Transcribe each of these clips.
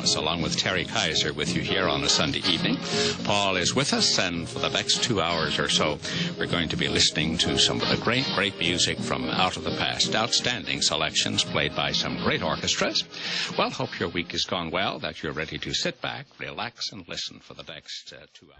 Thomas, along with Terry Kaiser, with you here on a Sunday evening. Paul is with us, and for the next 2 hours or so, we're going to be listening to some of the great music from out of the past. Outstanding selections played by some great orchestras. Well, hope your week has gone well, that you're ready to sit back, relax, and listen for the next 2 hours.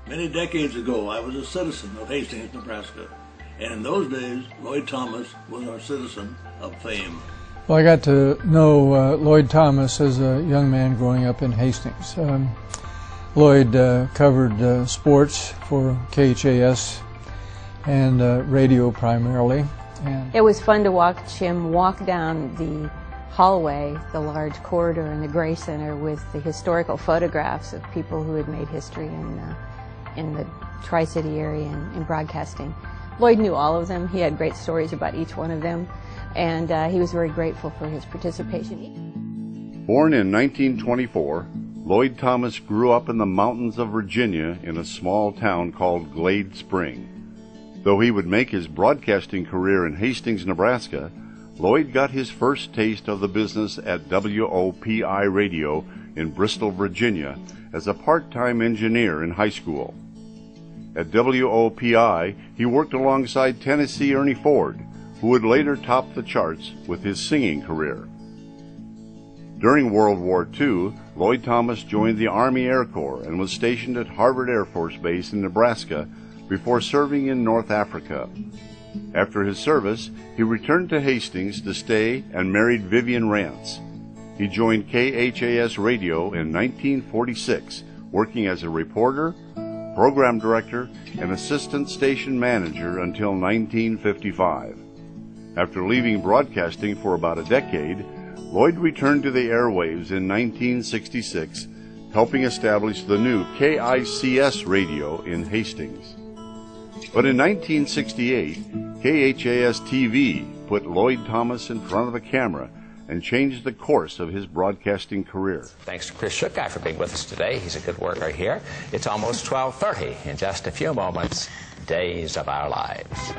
Many decades ago, I was a citizen of Hastings, Nebraska, and in those days, Lloyd Thomas was our citizen of fame. Well, I got to know Lloyd Thomas as a young man growing up in Hastings. Lloyd covered sports for KHAS and radio primarily. And it was fun to watch him walk down the hallway, the large corridor in the Gray Center, with the historical photographs of people who had made history in the Tri-City area and in broadcasting. Lloyd knew all of them. He had great stories about each one of them, and he was very grateful for his participation. Born in 1924, Lloyd Thomas grew up in the mountains of Virginia in a small town called Glade Spring. Though he would make his broadcasting career in Hastings, Nebraska, Lloyd got his first taste of the business at WOPI Radio in Bristol, Virginia, as a part-time engineer in high school. At WOPI, he worked alongside Tennessee Ernie Ford, who would later top the charts with his singing career. During World War II, Lloyd Thomas joined the Army Air Corps and was stationed at Harvard Air Force Base in Nebraska before serving in North Africa. After his service, he returned to Hastings to stay and married Vivian Rance. He joined KHAS Radio in 1946, working as a reporter, program director, and assistant station manager until 1955. After leaving broadcasting for about a decade, Lloyd returned to the airwaves in 1966, helping establish the new KICS Radio in Hastings. But in 1968, KHAS-TV put Lloyd Thomas in front of a camera and changed the course of his broadcasting career. Thanks to Chris Schuckguy for being with us today. He's a good worker here. It's almost 12:30. In just a few moments, Days of Our Lives.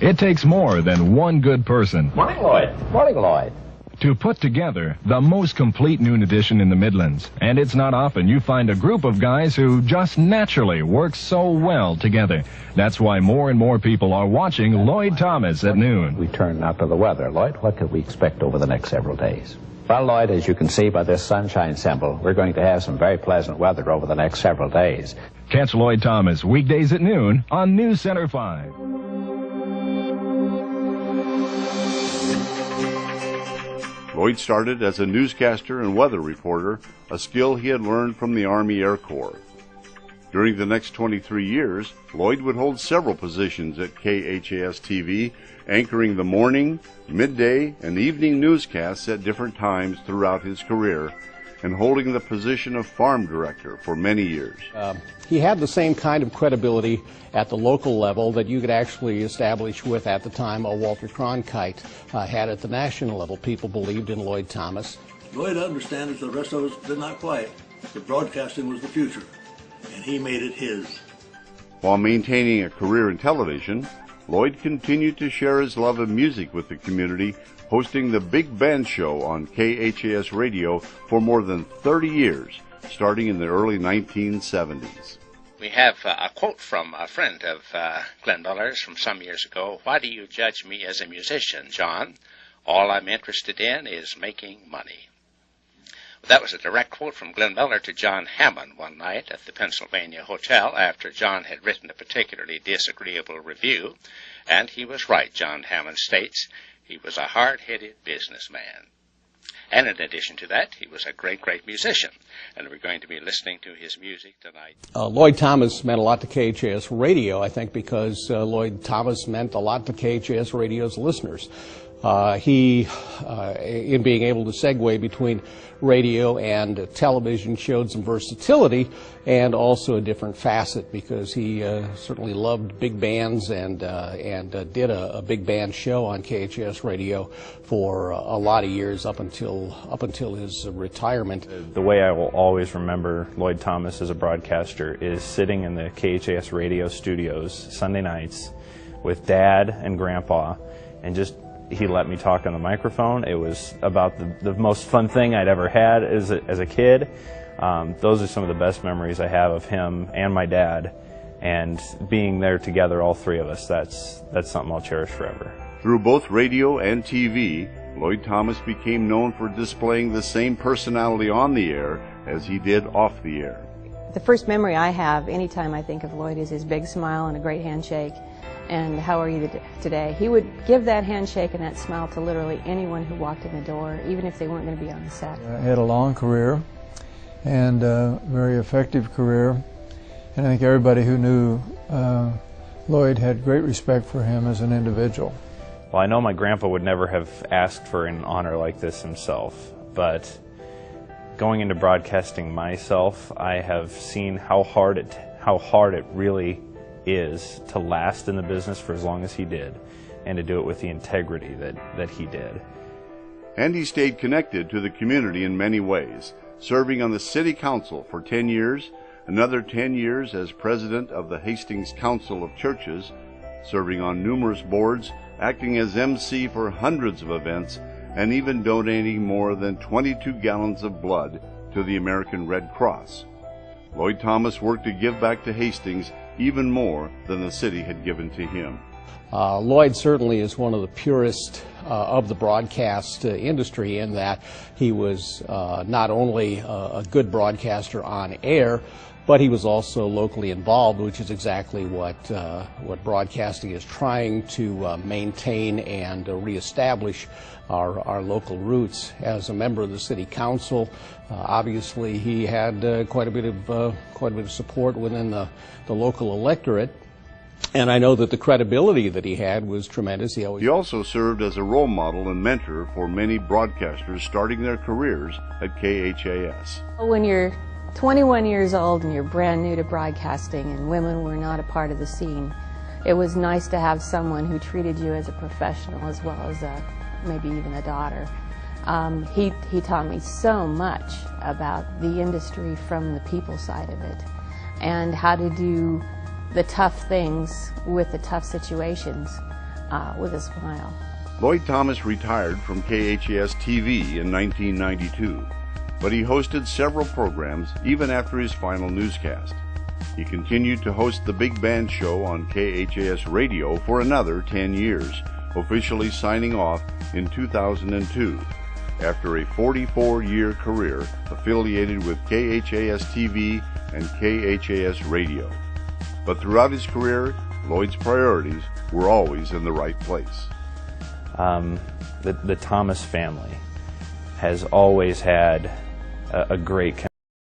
It takes more than one good person. Morning, Lloyd. Morning, Lloyd. To put together the most complete noon edition in the Midlands. And it's not often you find a group of guys who just naturally work so well together. That's why more and more people are watching Lloyd Thomas at noon. We turn now to the weather. Lloyd, what could we expect over the next several days? Well, Lloyd, as you can see by this sunshine symbol, we're going to have some very pleasant weather over the next several days. Catch Lloyd Thomas weekdays at noon on News Center 5. Lloyd started as a newscaster and weather reporter, a skill he had learned from the Army Air Corps. During the next 23 years, Lloyd would hold several positions at KHAS-TV, anchoring the morning, midday, and evening newscasts at different times throughout his career, and holding the position of farm director for many years. He had the same kind of credibility at the local level that you could actually establish with, at the time, Walter Cronkite had at the national level. People believed in Lloyd Thomas. Lloyd understood, as the rest of us did not quite, that broadcasting was the future, and he made it his. While maintaining a career in television, Lloyd continued to share his love of music with the community, hosting the Big Band Show on KHAS Radio for more than 30 years, starting in the early 1970s. We have a quote from a friend of Glenn Miller's from some years ago. "Why do you judge me as a musician, John? All I'm interested in is making money." That was a direct quote from Glenn Miller to John Hammond one night at the Pennsylvania Hotel after John had written a particularly disagreeable review. And he was right, John Hammond states. He was a hard-headed businessman. And in addition to that, he was a great musician. And we're going to be listening to his music tonight. Lloyd Thomas meant a lot to KHAS Radio, I think, because Lloyd Thomas meant a lot to KHAS Radio's listeners. He, in being able to segue between radio and television, showed some versatility and also a different facet, because he certainly loved big bands and did a big band show on KHAS Radio for a lot of years up until his retirement. The way I will always remember Lloyd Thomas as a broadcaster is sitting in the KHAS Radio studios Sunday nights with Dad and Grandpa, and just he let me talk on the microphone. It was about the most fun thing I'd ever had as a kid. Those are some of the best memories I have of him and my dad, and being there together, all three of us, that's something I'll cherish forever. Through both radio and TV, Lloyd Thomas became known for displaying the same personality on the air as he did off the air. The first memory I have anytime I think of Lloyd is his big smile and a great handshake. And how are you today? He would give that handshake and that smile to literally anyone who walked in the door, even if they weren't going to be on the set. He had a long career and a very effective career, and I think everybody who knew Lloyd had great respect for him as an individual. Well, I know my grandpa would never have asked for an honor like this himself, but going into broadcasting myself, I have seen how hard it really is to last in the business for as long as he did, and to do it with the integrity that he did. And he stayed connected to the community in many ways, serving on the City Council for 10 years, another 10 years as president of the Hastings Council of Churches, serving on numerous boards, acting as MC for hundreds of events, and even donating more than 22 gallons of blood to the American Red Cross. Lloyd Thomas worked to give back to Hastings even more than the city had given to him. Lloyd certainly is one of the purest of the broadcast industry, in that he was not only a good broadcaster on air, but he was also locally involved, which is exactly what broadcasting is trying to maintain and reestablish our local roots. As a member of the City Council, obviously he had quite a bit of support within the local electorate. And I know that the credibility that he had was tremendous. He also served as a role model and mentor for many broadcasters starting their careers at KHAS. When you're 21 years old and you're brand new to broadcasting and women were not a part of the scene, it was nice to have someone who treated you as a professional as well as maybe even a daughter. He taught me so much about the industry from the people side of it, and how to do the tough things with the tough situations with a smile. Lloyd Thomas retired from KHAS-TV in 1992, but he hosted several programs even after his final newscast. He continued to host the Big Band Show on KHAS Radio for another 10 years, officially signing off in 2002, after a 44-year career affiliated with KHAS-TV and KHAS Radio. But throughout his career, Lloyd's priorities were always in the right place. The Thomas family has always had a great connection